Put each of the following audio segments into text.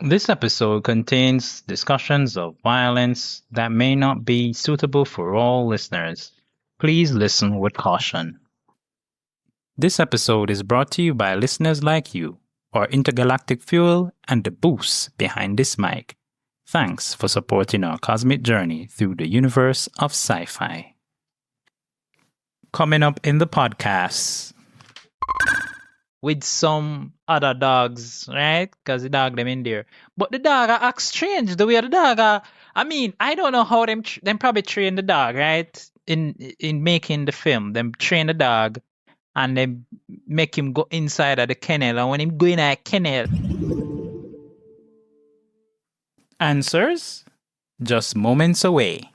This episode contains discussions of violence that may not be suitable for all listeners. Please listen with caution. This episode is brought to you by listeners like you, our intergalactic fuel, and the boost behind this mic. Thanks for supporting our cosmic journey through the universe of sci-fi. Coming up in the podcast, with some other dogs, right? Because the dog them in there. But the dog act strange. The way the dog I don't know how them probably train the dog, right? In making the film. Them train the dog and they make him go inside of the kennel. And when him go in a kennel. Answers? Just moments away.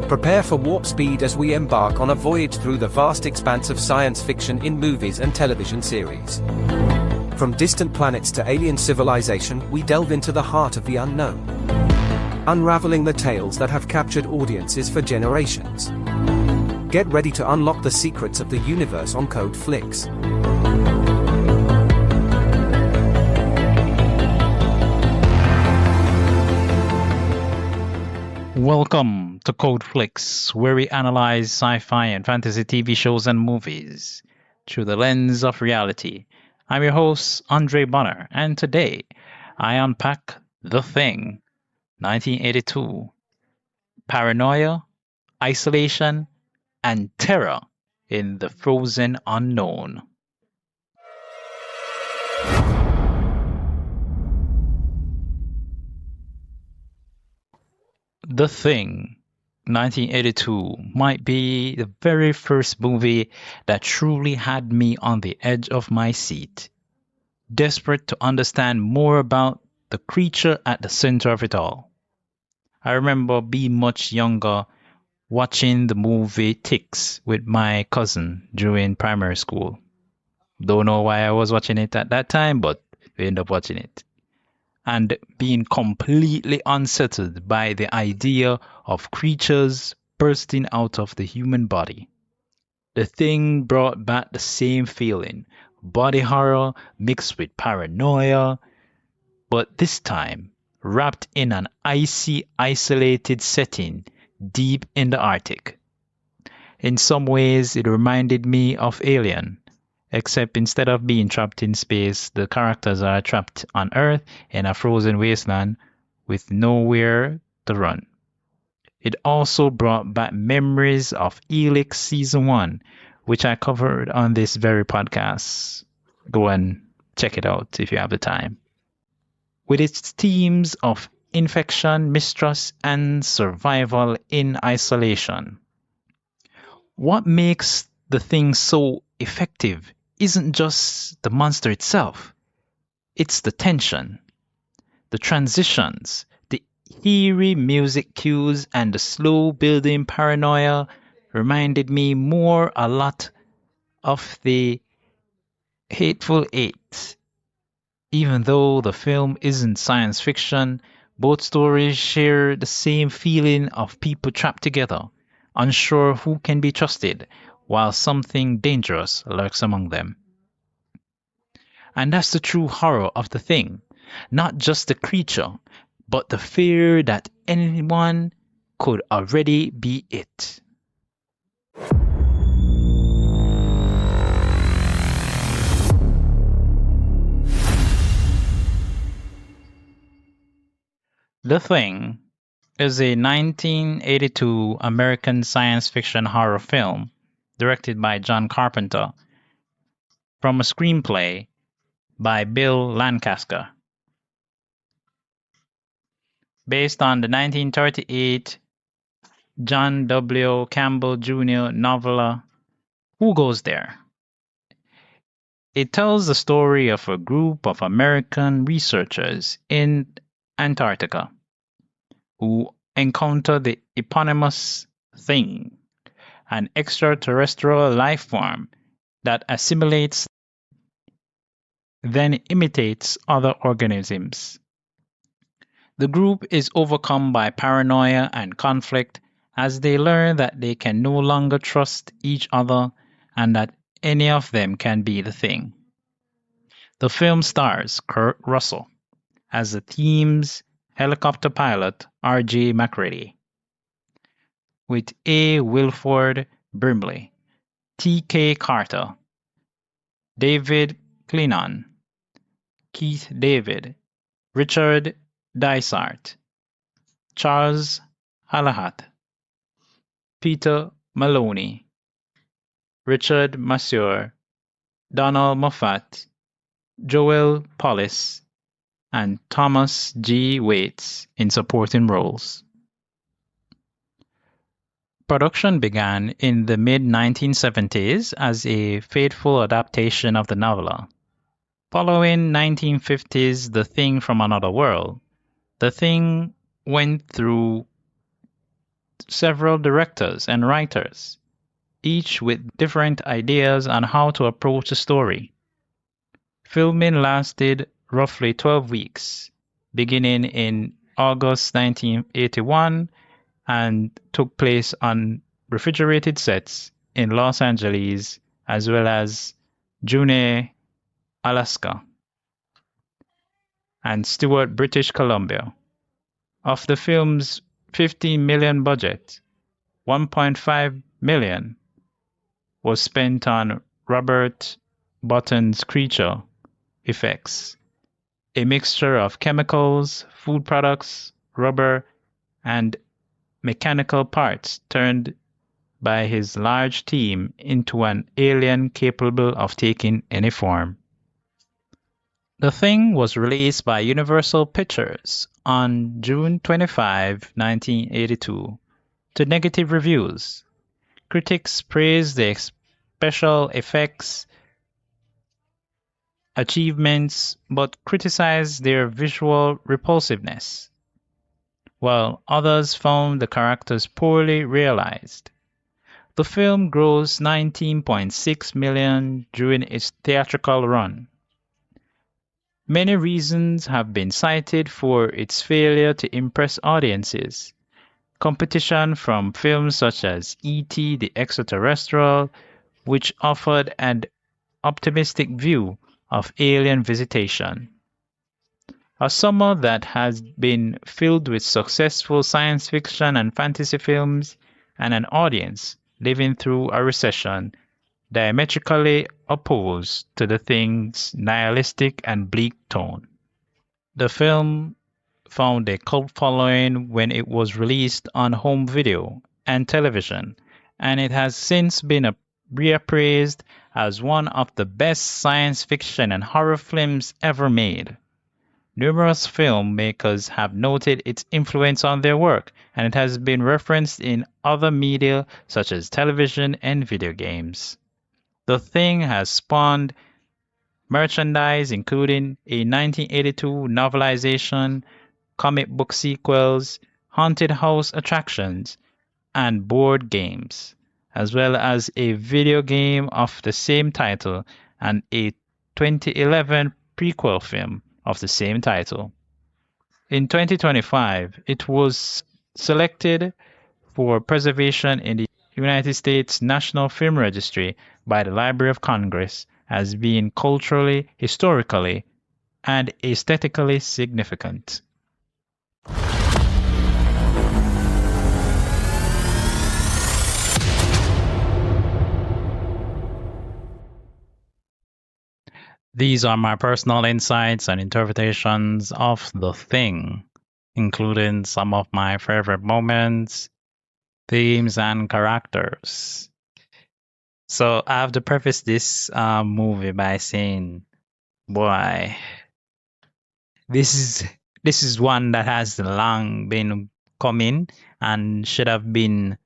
Prepare for warp speed as we embark on a voyage through the vast expanse of science fiction in movies and television series. From distant planets to alien civilization, we delve into the heart of the unknown, unraveling the tales that have captured audiences for generations. Get ready to unlock the secrets of the universe on Code Flix. Welcome to Code Flix, where we analyze sci-fi and fantasy TV shows and movies through the lens of reality. I'm your host, Andre Bonner, and today I unpack The Thing, 1982, paranoia, isolation, and terror in the frozen unknown. The Thing, 1982, might be the very first movie that truly had me on the edge of my seat, desperate to understand more about the creature at the center of it all. I remember being much younger, watching the movie Ticks with my cousin during primary school. Don't know why I was watching it at that time, but we ended up watching it. And being completely unsettled by the idea of creatures bursting out of the human body. The Thing brought back the same feeling, body horror mixed with paranoia, but this time wrapped in an icy, isolated setting deep in the Arctic. In some ways, it reminded me of Alien, except instead of being trapped in space, the characters are trapped on Earth in a frozen wasteland with nowhere to run. It also brought back memories of Elix Season 1, which I covered on this very podcast. Go and check it out if you have the time. With its themes of infection, mistrust, and survival in isolation. What makes The Thing so effective isn't just the monster itself. It's the tension, the transitions, the eerie music cues, and the slow building paranoia reminded me a lot of the Hateful Eight. Even though the film isn't science fiction, both stories share the same feeling of people trapped together, unsure who can be trusted, while something dangerous lurks among them. And that's the true horror of The Thing. Not just the creature, but the fear that anyone could already be it. The Thing is a 1982 American science fiction horror film directed by John Carpenter from a screenplay by Bill Lancaster. Based on the 1938 John W. Campbell Jr. novella Who Goes There? It tells the story of a group of American researchers in Antarctica who encounter the eponymous Thing, an extraterrestrial life form that assimilates then imitates other organisms. The group is overcome by paranoia and conflict as they learn that they can no longer trust each other and that any of them can be the thing. The film stars Kurt Russell as the team's helicopter pilot R.J. McCready, with A. Wilford Brimley, T.K. Carter, David Clennon, Keith David, Richard Dysart, Charles Halahat, Peter Maloney, Richard Masur, Donald Moffat, Joel Polis, and Thomas G. Waits in supporting roles. Production began in the mid-1970s as a faithful adaptation of the novella. Following 1950's The Thing from Another World, The Thing went through several directors and writers, each with different ideas on how to approach a story. Filming lasted roughly 12 weeks, beginning in August 1981 and took place on refrigerated sets in Los Angeles as well as Juneau, Alaska, and Stewart, British Columbia. Of the film's $15 million budget, $1.5 million was spent on Robert Botton's creature effects, a mixture of chemicals, food products, rubber, and mechanical parts turned by his large team into an alien capable of taking any form. The Thing was released by Universal Pictures on June 25, 1982, to negative reviews. Critics praised the special effects achievements but criticized their visual repulsiveness, while others found the characters poorly realized. The film grossed $19.6 million during its theatrical run. Many reasons have been cited for its failure to impress audiences. Competition from films such as E.T. the Extraterrestrial, which offered an optimistic view of alien visitation. A summer that has been filled with successful science fiction and fantasy films, and an audience living through a recession diametrically opposed to The Thing's nihilistic and bleak tone. The film found a cult following when it was released on home video and television, and it has since been reappraised as one of the best science fiction and horror films ever made. Numerous filmmakers have noted its influence on their work, and it has been referenced in other media such as television and video games. The Thing has spawned merchandise including a 1982 novelization, comic book sequels, haunted house attractions, and board games, as well as a video game of the same title and a 2011 prequel film of the same title. In 2025, it was selected for preservation in the United States National Film Registry by the Library of Congress as being culturally, historically, and aesthetically significant. These are my personal insights and interpretations of The Thing, including some of my favorite moments, themes, and characters. So I have to preface this movie by saying, boy, this is one that has long been coming and should have been,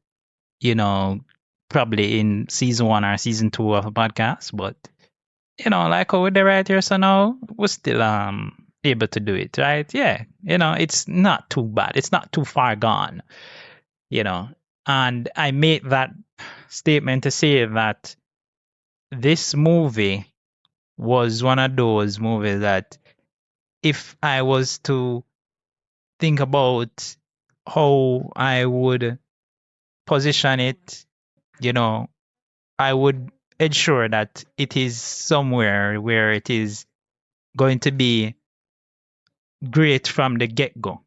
probably in season 1 or season 2 of a podcast, but like how the writers are now, we're still able to do it, right? Yeah, it's not too bad. It's not too far gone, And I made that statement to say that this movie was one of those movies that if I was to think about how I would position it, you know, I would ensure that it is somewhere where it is going to be great from the get-go,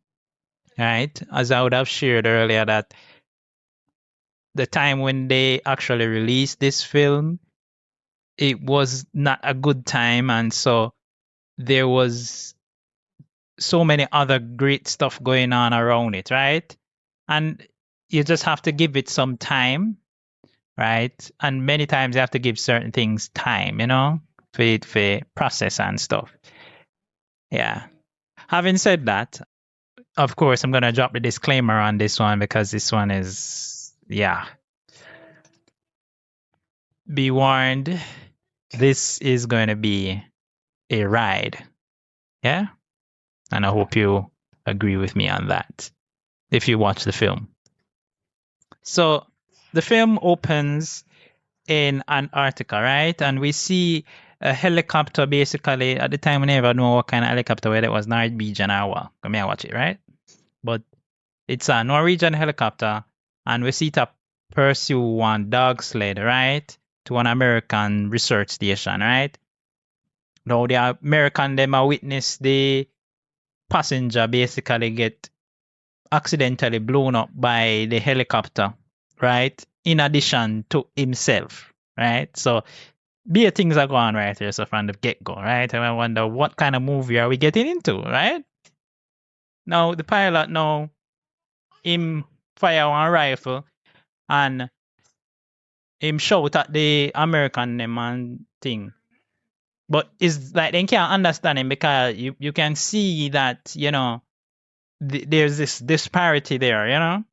right? As I would have shared earlier, that the time when they actually released this film, it was not a good time, and so there was so many other great stuff going on around it, right? And you just have to give it some time, right? And many times you have to give certain things time, for it for process and stuff. Yeah. Having said that, of course, I'm gonna drop the disclaimer on this one because this one is, yeah. Be warned, this is going to be a ride. Yeah? And I hope you agree with me on that if you watch the film. So the film opens in Antarctica, right? And we see a helicopter basically. At the time, we never know what kind of helicopter, whether it was Norwegian or what. Come here, watch it, right? But it's a Norwegian helicopter, and we see it pursue one dog sled, right? To an American research station, right? Now the American them a witness the passenger basically get accidentally blown up by the helicopter, right? In addition to himself, right? So beer things are going right here, so from the get-go, right? And I wonder what kind of movie are we getting into, right? Now the pilot him fire one rifle and him shout at the American them and thing. But it's like they can't understand him because you can see that, there's this disparity there,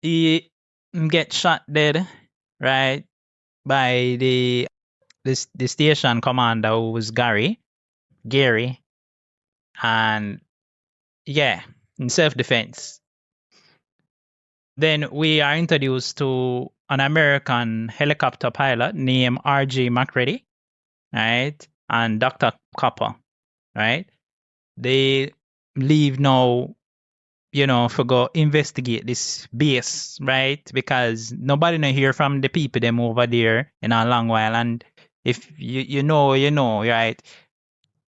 He get shot dead, right, by the station commander who was Gary, and yeah, in self-defense. Then we are introduced to an American helicopter pilot named R.J. McCready, right, and Dr. Copper, right? They leave now, for go investigate this base, right? Because nobody no hear from the people them over there in a long while. And if you know, right?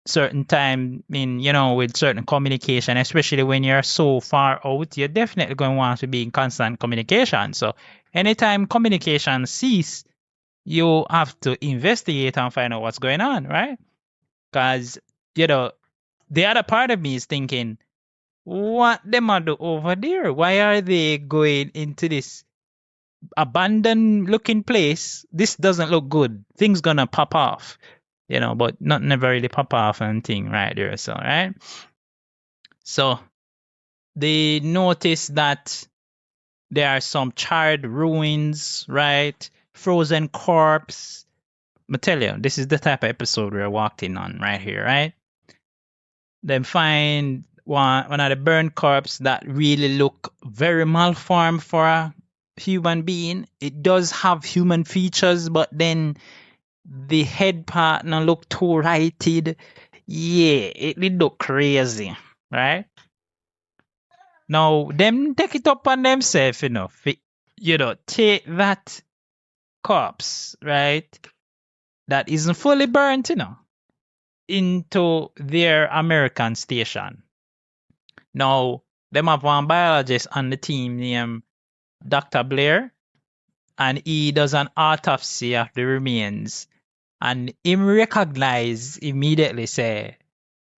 Certain time with certain communication, especially when you're so far out, you're definitely going to want to be in constant communication. So anytime communication cease, you have to investigate and find out what's going on, right? Because, the other part of me is thinking, what them are do over there? Why are they going into this abandoned looking place? This doesn't look good. Things gonna pop off, but not never really pop off and thing right there. So right. So they notice that there are some charred ruins, right? Frozen corpse. I tell you, this is the type of episode we're walking on right here, right? Then find one of the burnt corpse that really look very malformed for a human being. It does have human features, but then the head part now look too righted. Yeah, it look crazy, right? Now, them take it up on themselves, take that corpse, right, that isn't fully burnt, into their American station. Now, them have one biologist on the team named Dr. Blair, and he does an autopsy of the remains, and him recognize immediately say,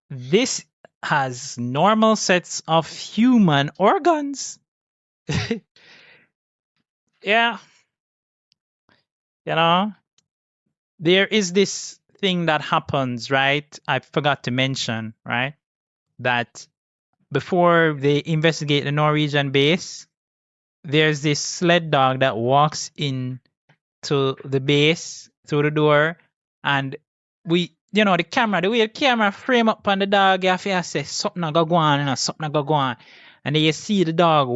this has normal sets of human organs. Yeah. There is this thing that happens, right? I forgot to mention, right? That before they investigate the Norwegian base, there's this sled dog that walks in to the base through the door, and the way the camera frame up on the dog, you have to say something go on, something go on. And then you see the dog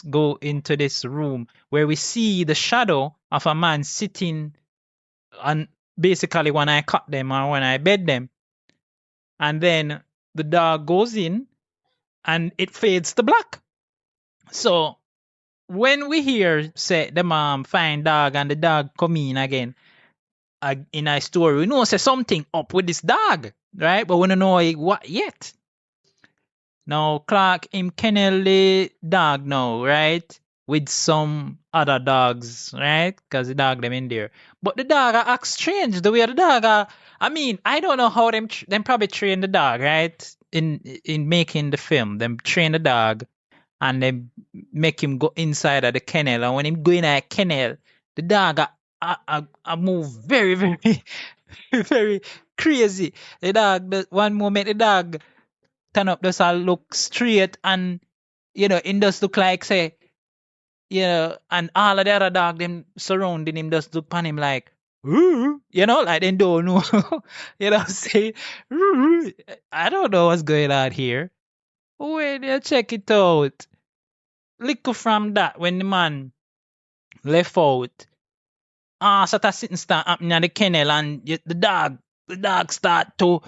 go into this room where we see the shadow of a man sitting on basically when I cut them or when I bed them. And then the dog goes in and it fades to black. So when we hear say the mom find dog and the dog come in again in a story, we know say something up with this dog, right? But we don't know what yet. Now Clark him kennel the dog now, right? With some other dogs, right? Because the dog them in there. But the dog act strange. The way the dog I mean, I don't know how them probably train the dog, right? In making the film, them train the dog and then make him go inside of the kennel. And when him go in a kennel, the dog I move very, very, very crazy. The dog, one moment the dog turn up does all look straight and it does look like say, and all of the other dog them surrounding him just look upon him like, "Ooh," like they don't know, say, "Ooh." I don't know what's going on here. Wait, you check it out. Little from that when the man left out, sort of sitting start happening at the kennel and the dog start to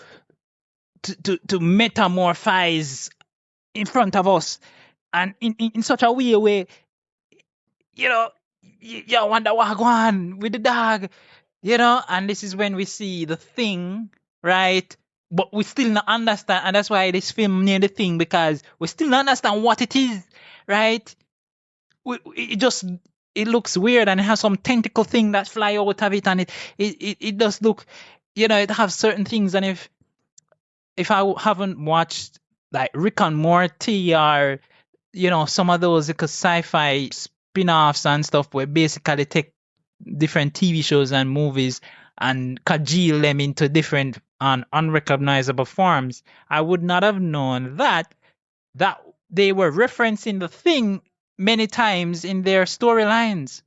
metamorphise in front of us and in such a way where you wonder what going on with the dog, and this is when we see the thing, right? But we still not understand, and that's why this film named The Thing, because we still not understand what it is, right? It looks weird and it has some tentacle thing that fly out of it, and it does look, it has certain things, and if I haven't watched like Rick and Morty or some of those like sci-fi spin-offs and stuff where basically take different TV shows and movies and congeal them into different and unrecognizable forms, I would not have known that they were referencing The Thing many times in their storylines,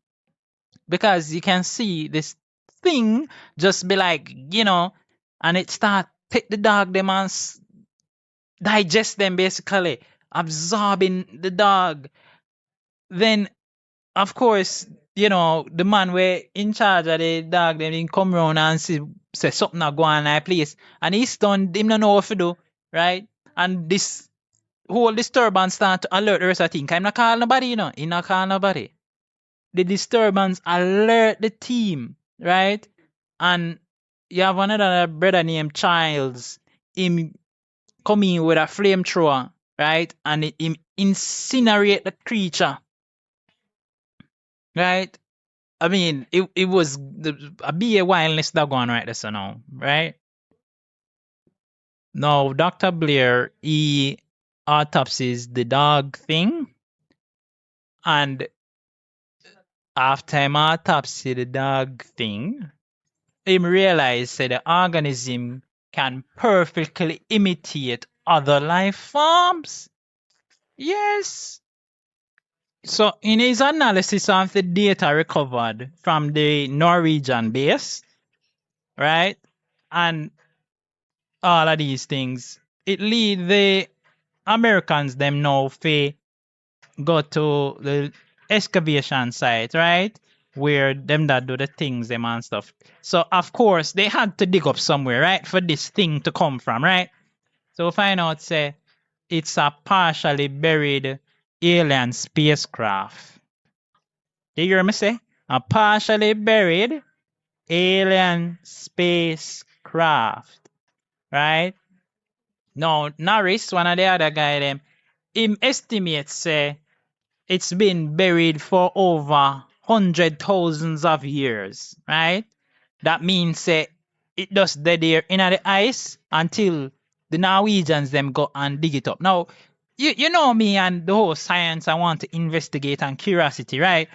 because you can see this thing just be like, and it start take the dog them and digest them, basically absorbing the dog. Then of course, the man where in charge of the dog, then he come round and say something not go on in place. And he's done, him not know what to do, right? And this whole disturbance start to alert the rest of the team. I'm not calling nobody, He not calling nobody. The disturbance alert the team, right? And you have another brother named Childs. Him come in with a flamethrower, right? And him incinerate the creature, right? I mean, it was a be a wildness that going right there, so now, right? Now, Dr. Blair, he autopsies the dog thing, and after him autopsy the dog thing, him realized that the organism can perfectly imitate other life forms. Yes. So, in his analysis of the data recovered from the Norwegian base, right, and all of these things, it lead the Americans them now to go to the excavation site, right, where them that do the things them and stuff. So of course they had to dig up somewhere, right, for this thing to come from, right? So find out say it's a partially buried alien spacecraft. Do you hear me say? A partially buried alien spacecraft, right? Now, Norris, one of the other guy, them, him estimates say it's been buried for over 100,000 of years, right? That means say it just dead there in the ice until the Norwegians them go and dig it up. Now, you know me and the whole science I want to investigate and curiosity, right?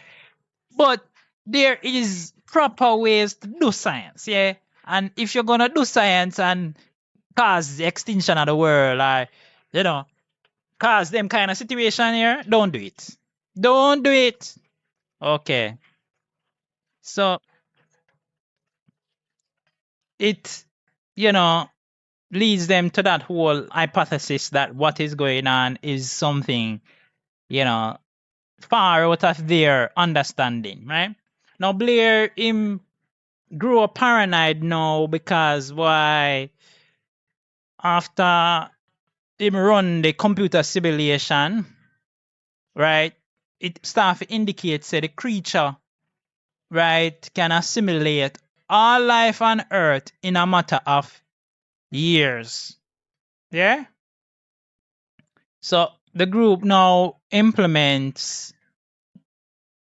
But there is proper ways to do science, yeah? And if you're gonna do science and cause the extinction of the world, or cause them kind of situation here, don't do it. Don't do it. Okay. So it, leads them to that whole hypothesis that what is going on is something, far out of their understanding, right? Now Blair him grew up paranoid now because why after him run the computer simulation, right? It start to indicate say the creature, right, can assimilate all life on Earth in a matter of years. Yeah? So the group now implements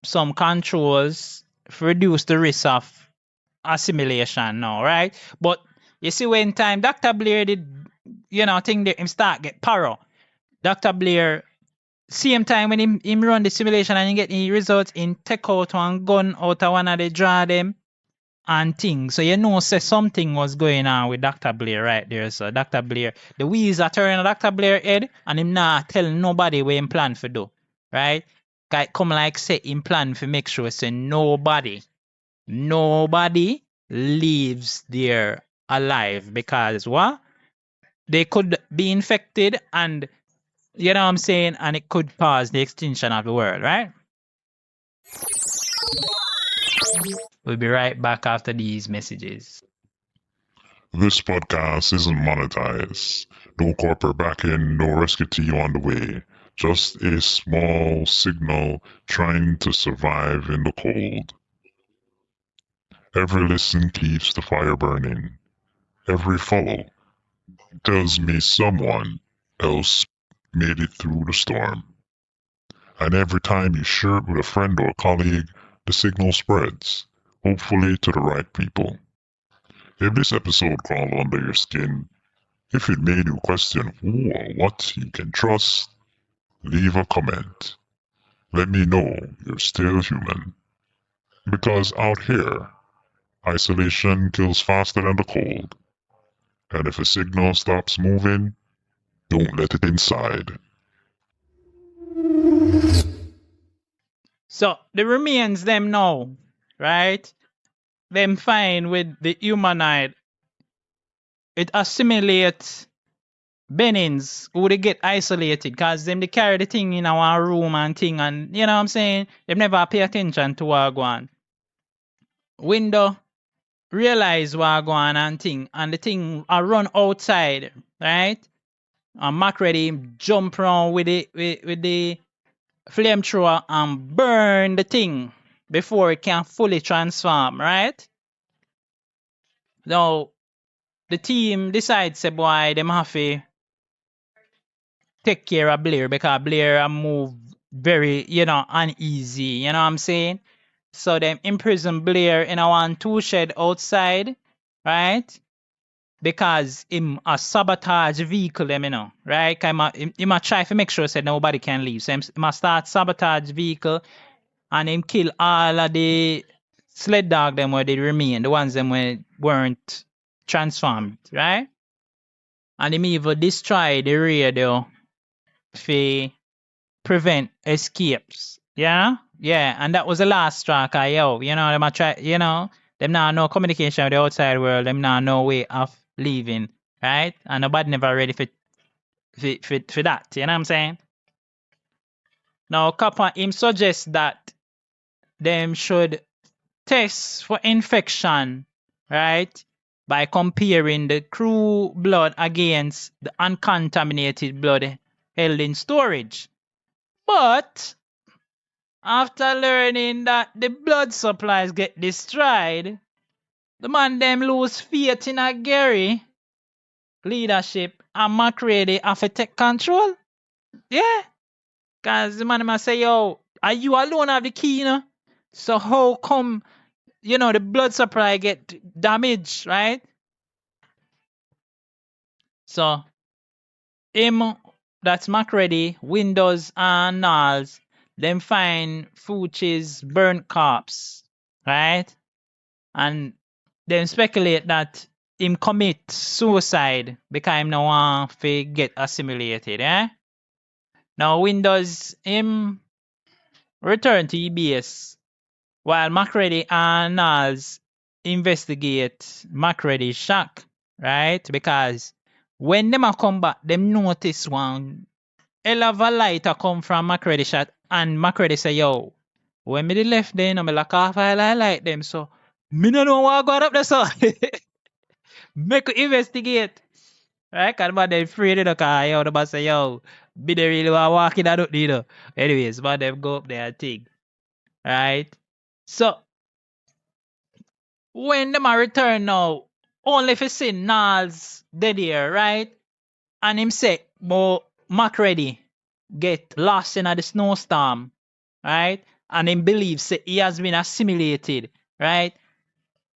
some controls to reduce the risk of assimilation now, right? But you see when time Dr. Blair did, think that him start get paro. Dr. Blair, same time when him run the simulation and he get the results, in take out one gun out of one of the draw them and things. So say something was going on with Dr. Blair right there. So Dr. Blair, the wheels are turning on Dr. Blair head and him not telling nobody what him plan for do. Right? Come like say him plan for make sure say nobody leaves there alive because what? They could be infected and you know what I'm saying, and it could cause the extinction of the world, right? We'll be right back after these messages. This podcast isn't monetized. No corporate backing, no rescue team on the way. Just a small signal trying to survive in the cold. Every listen keeps the fire burning. Every follow tells me someone else made it through the storm. And every time you share it with a friend or colleague, the signal spreads, hopefully to the right people. If this episode crawled under your skin, if it made you question who or what you can trust, leave a comment. Let me know you're still human. Because out here, isolation kills faster than the cold. And if a signal stops moving, don't let it inside. So the remains them now, right? Them fine with the humanoid. It assimilates Benins who they get isolated because them they carry the thing in our room and thing and you know what I'm saying? They never pay attention to what go on. Window realize what go on and thing and the thing I run outside, right? And Macready jump around with the flamethrower and burn the thing before it can fully transform, right? Now the team decides say boy them have to take care of Blair because Blair move very, uneasy, you know what I'm saying? So them imprison Blair in a one tool shed outside, right? Because him a sabotage vehicle them, right? Him a try to make sure say nobody can leave. So him a start sabotage vehicle and him kill all of the sled dog them where they remain, the ones them where weren't transformed, right? And him even destroy the radio to prevent escapes. Yeah? Yeah, and that was the last strike I them a try, them now no communication with the outside world, them now no way of leaving, right? And nobody never ready for that, you know what I'm saying? Now Kappa him suggests that them should test for infection, right? By comparing the crew blood against the uncontaminated blood held in storage. But after learning that the blood supplies get destroyed, the man them lose faith in a Gary leadership and Macready have to take control. Yeah. Cause the man must say, yo, are you alone have the key, So how come, the blood supply get damaged, right? So him, that's Macready, Windows and Nals, them find Fuchi's burnt corpse, right? And them speculate that him commit suicide because him no want to get assimilated, eh? Now Windows him return to EBS while Macready and Nals investigate Macready's shock, right? Because when them a come back, them notice one hell of a light a come from Macready shot and Macready say, yo, when me the left then, I'm like half I like them, so me no know what got up there, so make we investigate. Right? Cause man them afraid of the car, yo, the man say, yo, be they really want walking that out, you know. Anyways, man them go up there and think. Right? So when them a return now, only for see Niles dead here, right? And him say, but Macready get lost in the snowstorm, right? And him believes say he has been assimilated, right?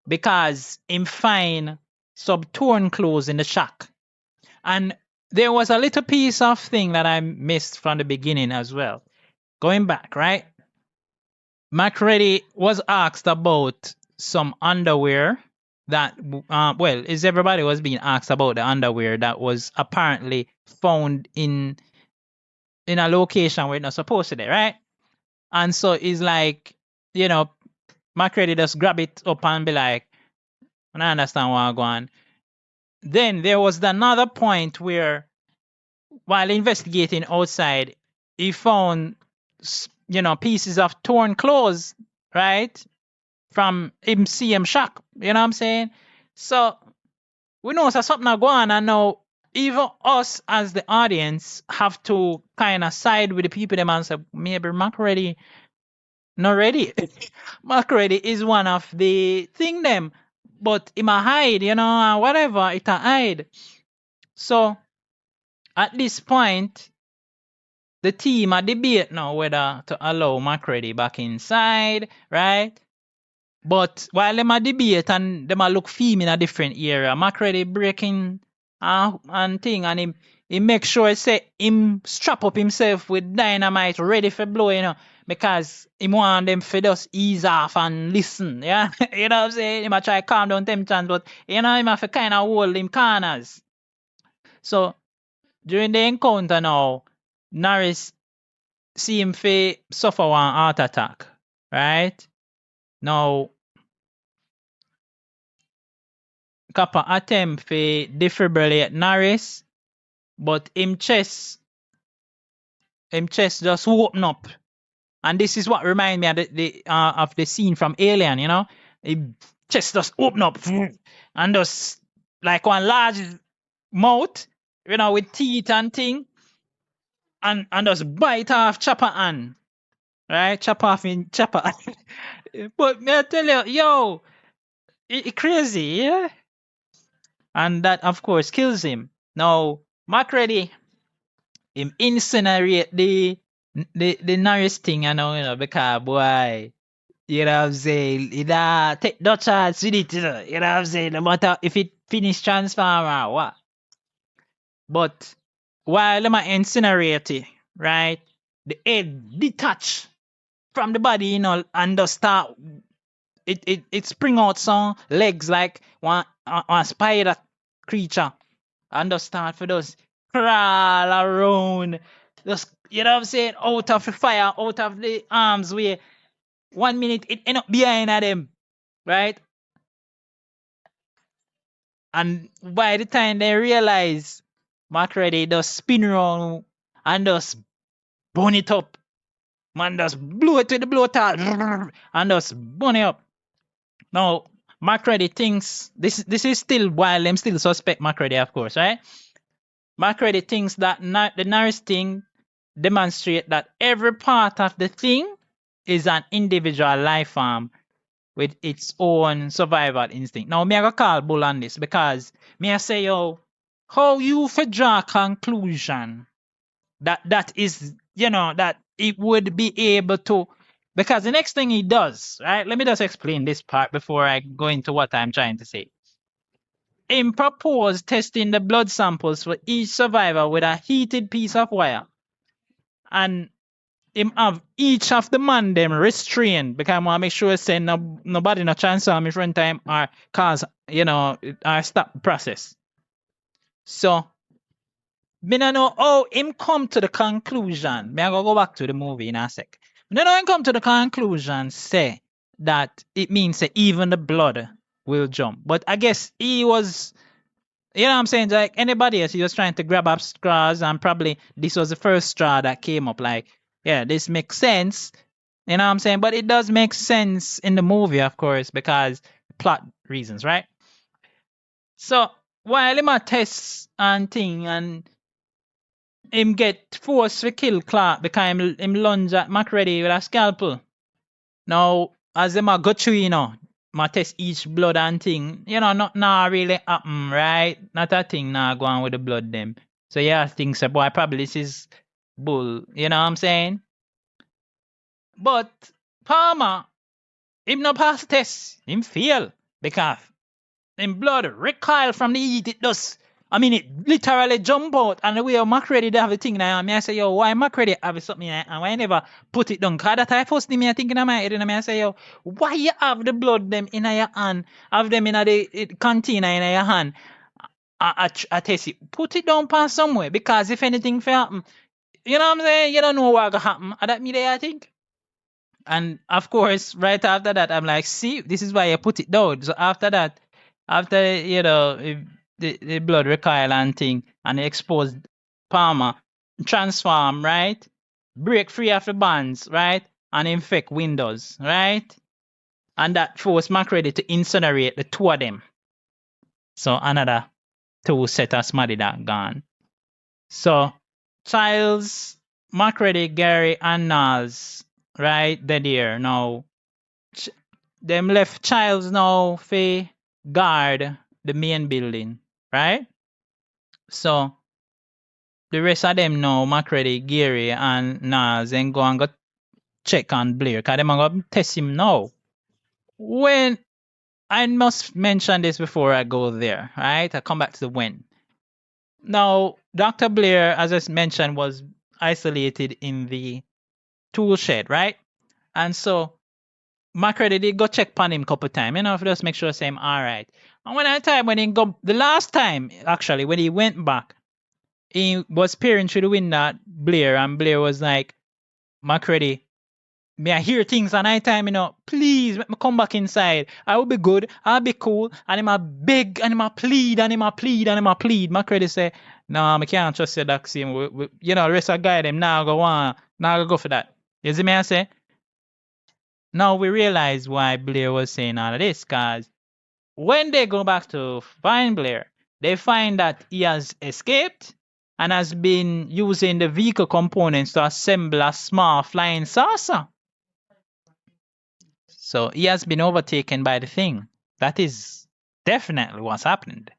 Because him find some torn clothes in the shack. And there was a little piece of thing that I missed from the beginning as well. Going back, right? Macready was asked about some underwear that, is everybody was being asked about the underwear that was apparently found in a location where it's not supposed to be, right? And so it's like, you know, Macready just grab it up and be like, I don't understand what I'm going. Then there was another point where, while investigating outside, he found, pieces of torn clothes, right? From MCM Shack. You know what I'm saying? So we know there's something going on, and now even us as the audience have to kind of side with the people them and say, maybe Macready not ready. Macready is one of the thing them, but it might hide, and whatever, it a hide. So at this point, the team are debate now whether to allow Macready back inside, right? But while them a debate and them a look for him in a different area, Macready breaking and thing, and he make sure say him strap up himself with dynamite ready for blow, because he want them for just ease off and listen, yeah. You know what I'm saying? He might try calm down them chance, but he have to kind of hold him corners. So during the encounter now, Norris see him suffer one heart attack, right? Now Kappa attempt to defibrillate Norris, but him chest just open up. And this is what reminds me of the scene from Alien, Him chest just open up and just like one large mouth, with teeth and thing, and just bite off Chopper hand. Right? Chop off in Chopper. But me I tell you, yo, it crazy, yeah? And that of course kills him. Now, Macready, him incinerate the Norris thing, because boy, you know what I'm saying, take no chance with it, you know what I'm saying, no matter if it finish transformer or what. But while them incinerate it, right, the head detach from the body, and just start it spring out some legs like one spider creature, and just start for those crawl around, just, you know what I'm saying, out of the fire, out of the arms way. 1 minute it end up behind them, right? And by the time they realize, Macready just spin around and just burn it up. Man just blow it with the blowtorch and just burn it up. Now, Macready thinks this is still while them still suspect Macready, of course, right? Macready thinks that the Norris thing demonstrate that every part of the thing is an individual life form with its own survival instinct. Now, me I go call bull on this, because me I say, yo, how you for draw conclusion that is, that it would be able to, because the next thing he does, right? Let me just explain this part before I go into what I'm trying to say. Him proposed testing the blood samples for each survivor with a heated piece of wire, and him have each of the man them restrained, because I want to make sure say nobody no chance on me front time or cause, or stop the process. So me no know how him come to the conclusion. Me I go back to the movie in a sec. Me no know him come to the conclusion say that it means that even the blood will jump. But I guess he was, you know what I'm saying, like anybody else, he was trying to grab up straws, and probably this was the first straw that came up, like, yeah, this makes sense. You know what I'm saying? But it does make sense in the movie, of course, because plot reasons, right? So while him a test and thing and him get forced to kill Clark because him lunge at MacReady with a scalpel. Now, as them a go through, ma test each blood and thing, not nah really happen, right? Not a thing nah go on with the blood them. So yeah, I think so, boy, probably this is bull, you know what I'm saying? But Palmer, him no pass the test, him fail because him blood recoil from the heat, it does. I mean, it literally jump out, and the way MacReady they have the thing now, I say, yo, why MacReady have something like, and why I never put it down? Cause that I first thing me thinking in my head, and I say, yo, why you have the blood them in your hand, have them in the container in your hand? I test it, put it down past somewhere, because if anything happen, you know what I'm saying? You don't know what gonna happen. And that me there, I think. And of course, right after that, I'm like, see, this is why I put it down. So after that, after the blood recoil and thing, and the exposed Palmer, transform, right? Break free of the bonds, right? And infect Windows, right? And that forced MacReady to incinerate the two of them. So another two set of smarty that gone. So Childs, MacReady, Gary, and Nas, right? They're there now. Them left Childs now for guard the main building, right? So the rest of them now, MacReady, Gary, and Nas, then go and go check on Blair, because them are going to test him now. When I must mention this before I go there, right? I come back to the when. Now, Dr. Blair, as I mentioned, was isolated in the tool shed, right? And so MacReady did go check on him a couple times, just make sure say him all right. And when he go, the last time actually, when he went back, he was peering through the window at Blair, and Blair was like, MacReady, may I hear things at night time, please let me come back inside. I will be good, I'll be cool. And him a beg, and him a plead, and him a plead, and him a plead. MacReady say, no, I can't trust you, that same. The rest of the guy them now go for that. You see me I say? Now we realize why Blair was saying all of this, because when they go back to find Blair, they find that he has escaped and has been using the vehicle components to assemble a small flying saucer. So he has been overtaken by the thing. That is definitely what's happened,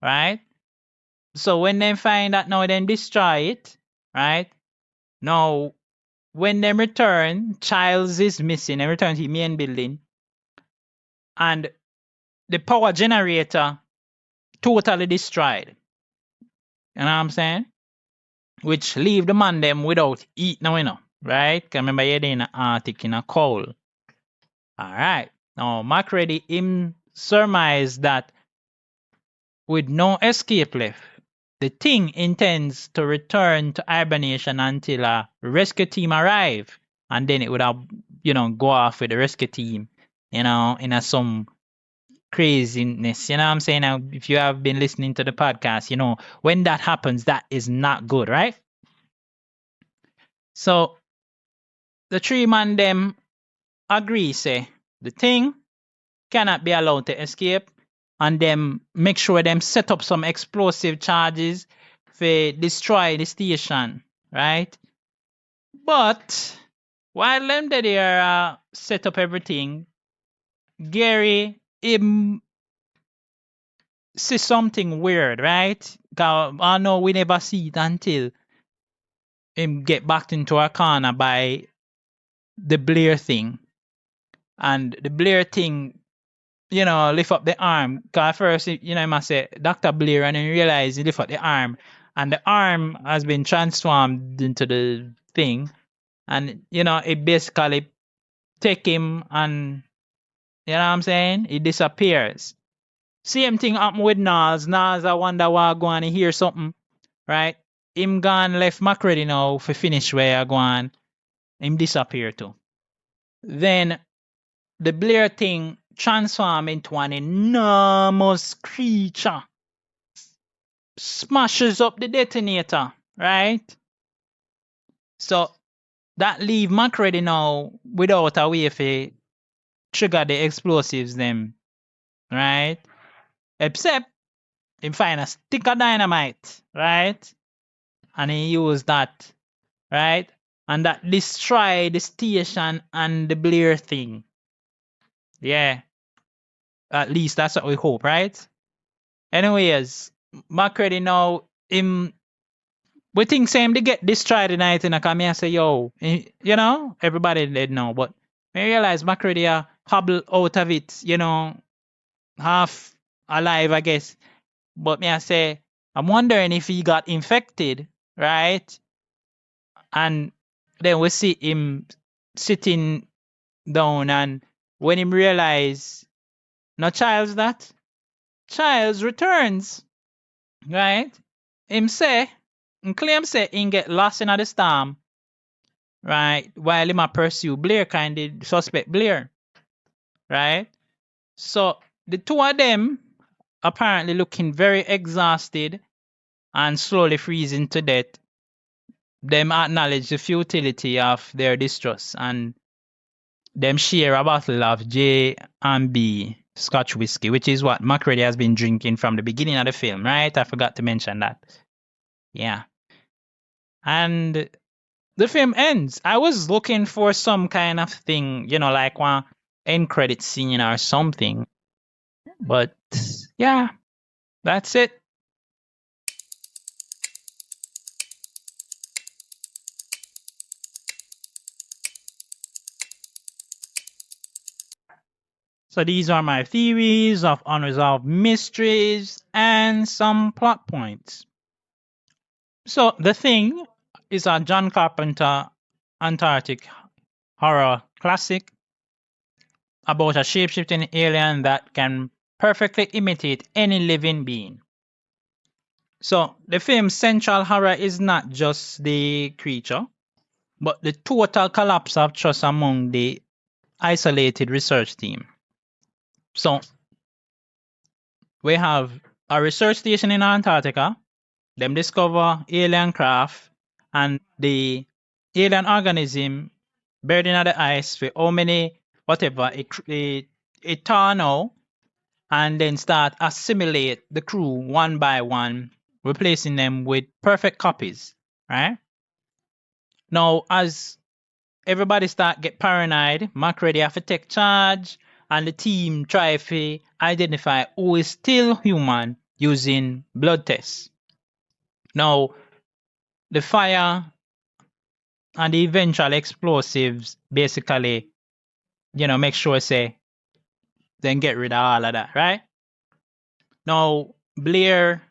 right? So when they find that now, then destroy it, right? Now, when they return, Childs is missing. They return to the main building. And the power generator totally destroyed. You know what I'm saying? Which leave the man them without eat now, right? Because remember you're in an Arctic in a cold. Alright. Now MacReady him surmised that with no escape left, the thing intends to return to hibernation until a rescue team arrive. And then it would have, go off with the rescue team, in some craziness. You know what I'm saying? Now, if you have been listening to the podcast, when that happens, that is not good, right? So the three man them agree, say the thing cannot be allowed to escape, and them make sure them set up some explosive charges for destroy the station, right? But while them there set up everything, Gary him see something weird, right? I know we never see it until him get backed into a corner by the Blair thing. And the Blair thing, lift up the arm. Because first, he must say, Dr. Blair, and then realize he lift up the arm. And the arm has been transformed into the thing. And, it basically take him and, you know what I'm saying? It disappears. Same thing happened with Nas. Nas, I wonder why go on and hear something, right? Him gone left MacReady now for finish where I go on. Him disappear too. Then the Blair thing transform into an enormous creature. Smashes up the detonator, right? So that leave MacReady now without a way to trigger the explosives them, right? Except him find a stick of dynamite, right? And he used that, right? And that destroyed the station and the Blair thing. Yeah. At least that's what we hope, right? Anyways, McCready now him we think same they get destroyed tonight and I come here and say, yo, you know, everybody did know, but I realize McCready hobble out of it, you know, half alive, I guess. But me I say, I'm wondering if he got infected, right? And then we see him sitting down and when him realize no Childs that Childs returns, right? Him say him claim say him get lost in the storm, right? While him a pursue Blair kind of suspect Blair, right? So the two of them apparently looking very exhausted and slowly freezing to death. Them acknowledge the futility of their distrust and them share a bottle of J and B Scotch whiskey, which is what McCready has been drinking from the beginning of the film, right? I forgot to mention that. Yeah. And the film ends. I was looking for some kind of thing, you know, like one end credit scene or something. But yeah, that's it. So these are my theories of unresolved mysteries and some plot points. So The Thing is a John Carpenter Antarctic horror classic about a shape-shifting alien that can perfectly imitate any living being. So the film's central horror is not just the creature, but the total collapse of trust among the isolated research team. So we have a research station in Antarctica. Them discover alien craft and the alien organism buried in the ice for how many, whatever, it turn out and then start assimilate the crew one by one, replacing them with perfect copies, right? Now, as everybody start get paranoid, McCready have to take charge and the team try to identify who is still human using blood tests. Now, the fire and the eventual explosives basically, make sure say then get rid of all of that, right? Now, Blair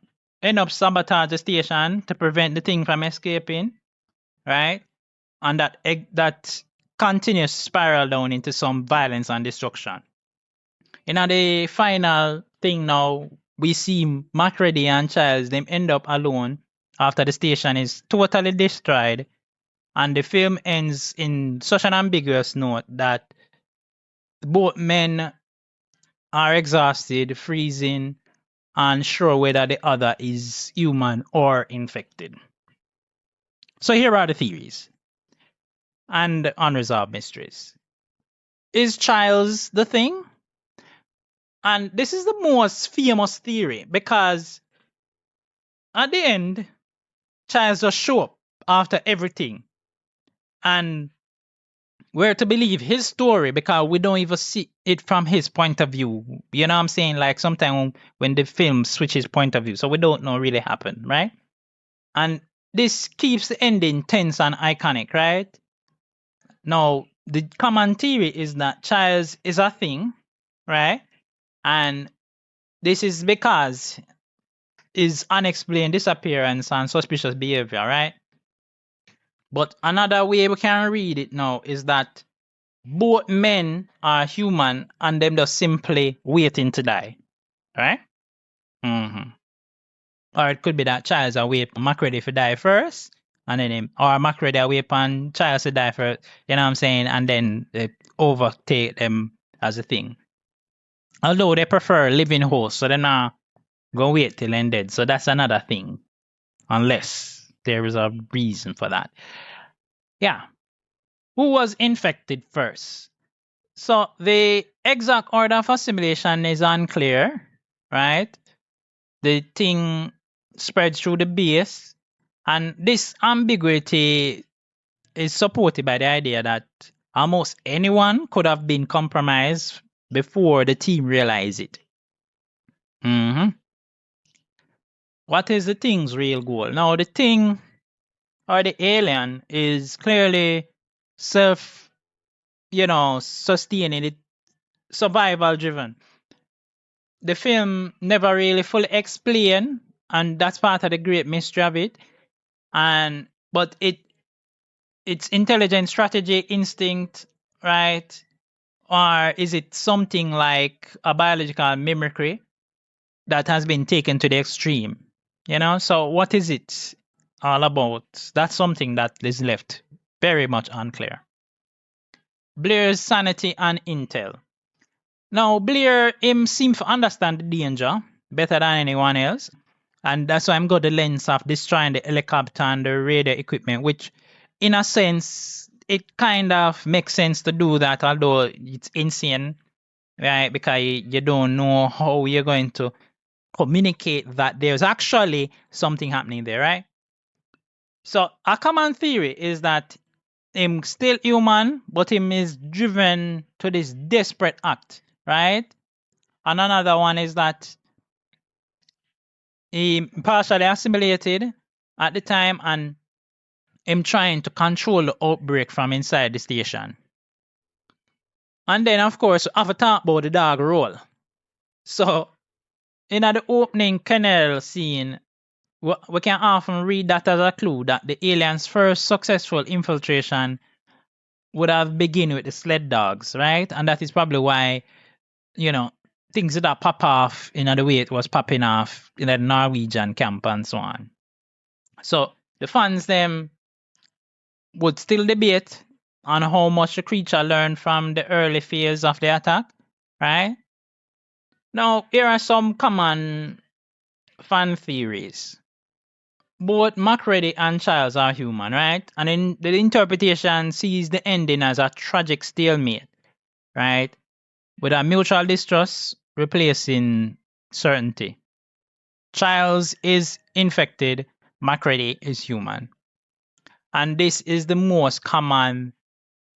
end up sabotage the station to prevent the thing from escaping, right? And that continues spiral down into some violence and destruction. In the final thing now, we see McCready and Childs, them end up alone after the station is totally destroyed. And the film ends in such an ambiguous note that both men are exhausted, freezing, unsure whether the other is human or infected. So here are the theories and unresolved mysteries. Is Childs the thing? And this is the most famous theory because at the end, Childs just show up after everything. And we're to believe his story because we don't even see it from his point of view. You know what I'm saying? Like sometimes when the film switches point of view, so we don't know really happened, right? And this keeps the ending tense and iconic, right? Now, the common theory is that Childs is a thing, right? And this is because his unexplained disappearance and suspicious behavior, right? But another way we can read it now is that both men are human and them just simply waiting to die, right? Or it could be that Childs are waiting for McCready to die first, and then him, or McCready are waiting for Childs to die first, you know what I'm saying? And then they overtake them as a thing. Although they prefer living hosts, so they're not going to wait till they're dead. So that's another thing, unless there is a reason for that. Yeah. Who was infected first? So the exact order of assimilation is unclear, right? the thing spreads through the base, and this ambiguity is supported by the idea that almost anyone could have been compromised before the team realized it. What is the thing's real goal? Now, the thing or the alien is clearly sustaining, it survival driven. The film never really fully explained, and that's part of the great mystery of it. But it's intelligent strategy, instinct, right? Or is it something like a biological mimicry that has been taken to the extreme? So what is it all about? That's something that is left very much unclear. Blair's sanity and intel. Now, Blair seems to understand the danger better than anyone else, and that's why I'm got the lens of destroying the helicopter and the radar equipment, which, in a sense, it kind of makes sense to do that, although it's insane, right? Because you don't know how you're going to communicate that there's actually something happening there, right? So a common theory is that him still human, but him is driven to this desperate act, right? And another one is that he partially assimilated at the time and him trying to control the outbreak from inside the station. And then, of course, I have to talk about the dog role. So, in the opening kennel scene, we can often read that as a clue that the alien's first successful infiltration would have begun with the sled dogs, right? And that is probably why, things that pop off in the way it was popping off in the Norwegian camp and so on. So the fans them would still debate on how much the creature learned from the early phase of the attack, right? Now, here are some common fan theories. Both Macready and Childs are human, right? And in the interpretation sees the ending as a tragic stalemate, right? With a mutual distrust replacing certainty. Childs is infected, Macready is human. And this is the most common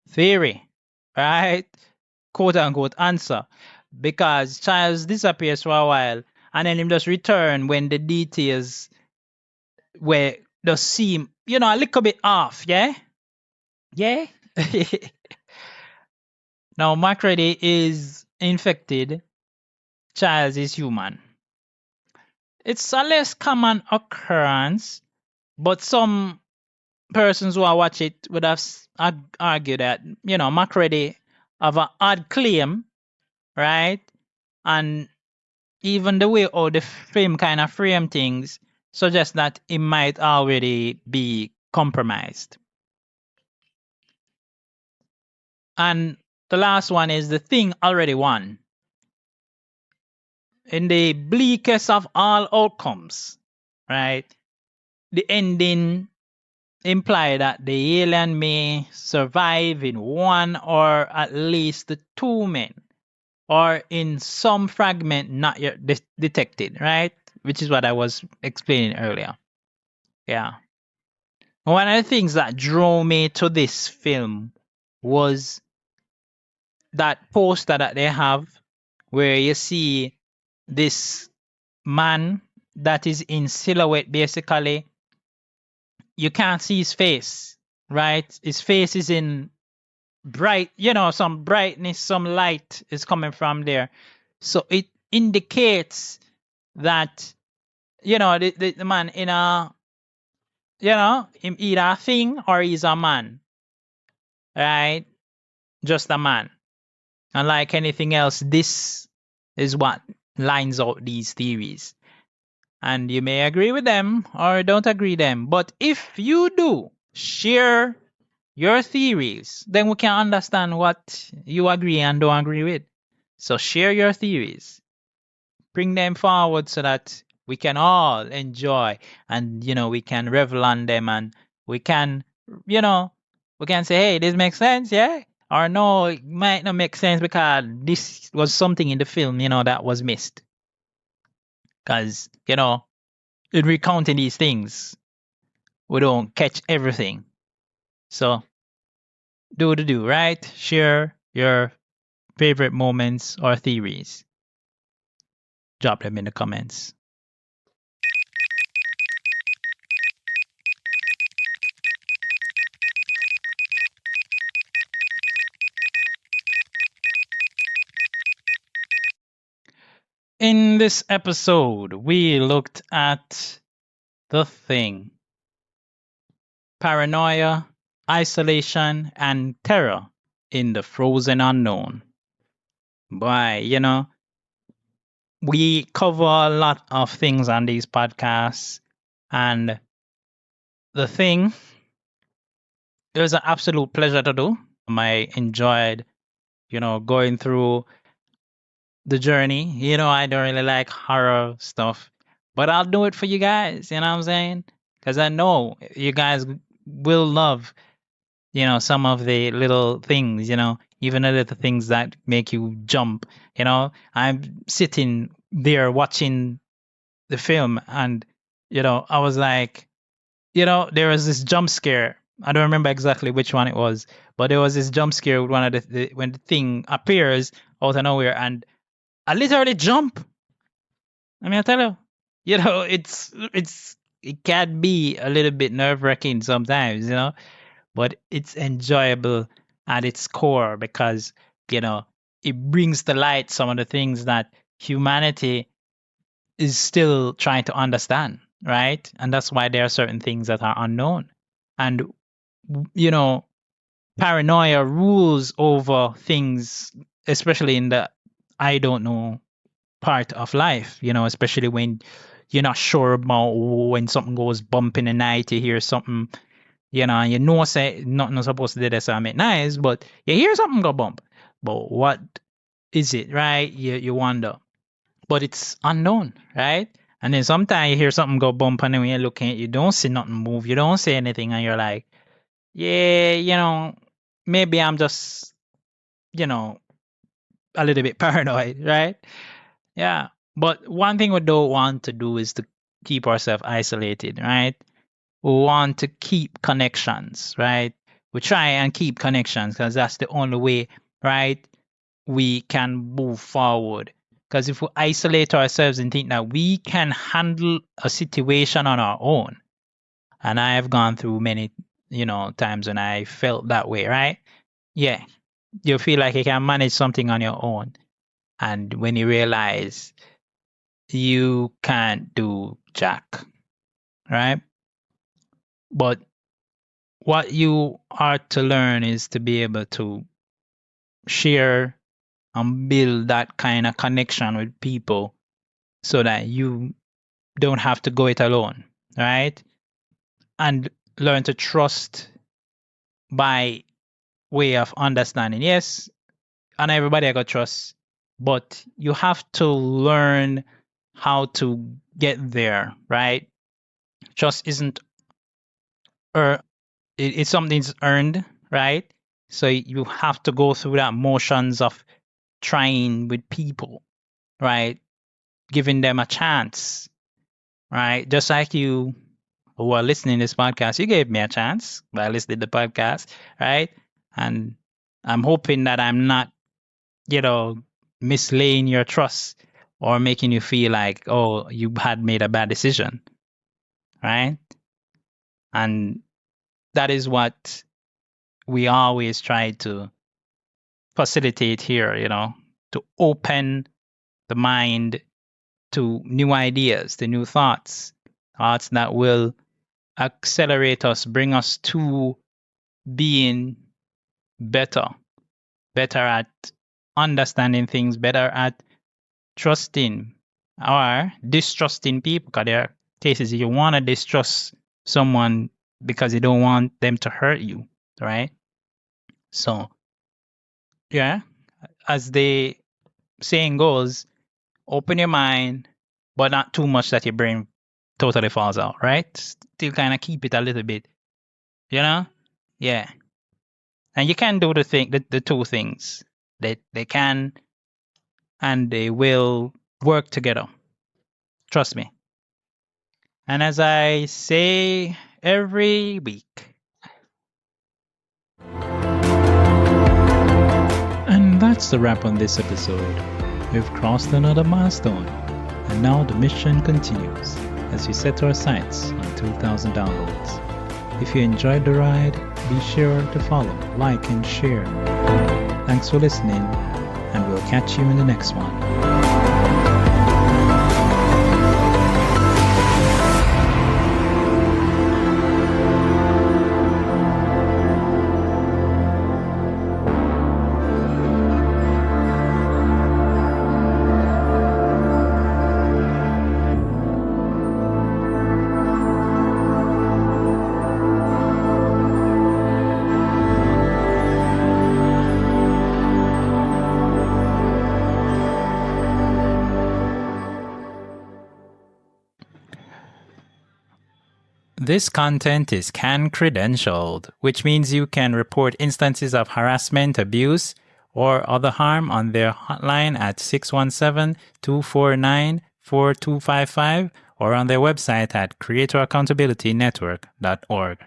theory, right? Quote unquote answer. Because Childs disappears for a while and then him just return when the details where does seem, a little bit off, yeah? Yeah? Now, Macready is infected, Childs is human. It's a less common occurrence, but some persons who watch it would have argued that, Macready have an odd claim, right? And even the way how the film kind of frame things suggests that it might already be compromised. And the last one is the thing already won. In the bleakest of all outcomes, right? The ending imply that the alien may survive in one or at least two men, or in some fragment not yet detected, right? Which is what I was explaining earlier. Yeah. One of the things that drew me to this film was that poster that they have where you see this man that is in silhouette basically. You can't see his face, right? His face is in bright, some brightness, some light is coming from there. So it indicates that, the man in a, him either a thing or he's a man, right? Just a man. Unlike anything else, this is what lines out these theories. And you may agree with them or don't agree them. But if you do share your theories, then we can understand what you agree and don't agree with. So share your theories. Bring them forward so that we can all enjoy and, we can revel on them and we can, we can say, hey, this makes sense, yeah? Or no, it might not make sense because this was something in the film, that was missed. Because, in recounting these things, we don't catch everything. So, do the do, right? Share your favorite moments or theories. Drop them in the comments. In this episode, we looked at The Thing, paranoia, isolation, and terror in the frozen unknown. Boy, we cover a lot of things on these podcasts, and The Thing, it was an absolute pleasure to do. I enjoyed, going through the journey. I don't really like horror stuff, but I'll do it for you guys. You know what I'm saying? Because I know you guys will love, some of the little things, even the little things that make you jump. I'm sitting there watching the film and, I was like, there was this jump scare. I don't remember exactly which one it was, but there was this jump scare with one of when the thing appears out of nowhere, and I literally jump. I mean, I tell you, it can be a little bit nerve wracking sometimes, but it's enjoyable at its core because it brings to light some of the things that humanity is still trying to understand, right? And that's why there are certain things that are unknown, and you know, paranoia rules over things, especially in the I don't know part of life, especially when you're not sure about when something goes bump in the night, you hear something, and say nothing supposed to do this, I mean nice, but you hear something go bump. But what is it, right? You wonder. But it's unknown, right? And then sometimes you hear something go bump, and then when you're looking, you don't see nothing move, you don't say anything, and you're like, yeah, maybe I'm just, a little bit paranoid, right? Yeah. But one thing we don't want to do is to keep ourselves isolated, right? We want to keep connections, right? We try and keep connections because that's the only way, right? We can move forward. Because if we isolate ourselves and think that we can handle a situation on our own, and I have gone through many, times when I felt that way, right? Yeah. You feel like you can manage something on your own. And when you realize you can't do jack, right? But what you are to learn is to be able to share and build that kind of connection with people so that you don't have to go it alone, right? And learn to trust by way of understanding. Yes, and everybody I got trust, but you have to learn how to get there, right? Trust isn't it's something's earned, right? So you have to go through that motions of trying with people, right? Giving them a chance, right? Just like you who are listening to this podcast, you gave me a chance by listening to the podcast, right? And I'm hoping that I'm not, mislaying your trust or making you feel like, oh, you had made a bad decision, right? And that is what we always try to facilitate here, to open the mind to new ideas, to new thoughts that will accelerate us, bring us to being better, better at understanding things, better at trusting or distrusting people. Because there are cases you want to distrust someone because you don't want them to hurt you, right? So, yeah, as the saying goes, open your mind, but not too much that your brain totally falls out, right? Still kind of keep it a little bit, you know? Yeah. And you can do the two things. They can and they will work together. Trust me. And as I say every week. And that's the wrap on this episode. We've crossed another milestone, and now the mission continues as we set our sights on 2,000 downloads. If you enjoyed the ride, be sure to follow, like, and share. Thanks for listening, and we'll catch you in the next one. This content is CAN credentialed, which means you can report instances of harassment, abuse, or other harm on their hotline at 617-249-4255 or on their website at creatoraccountabilitynetwork.org.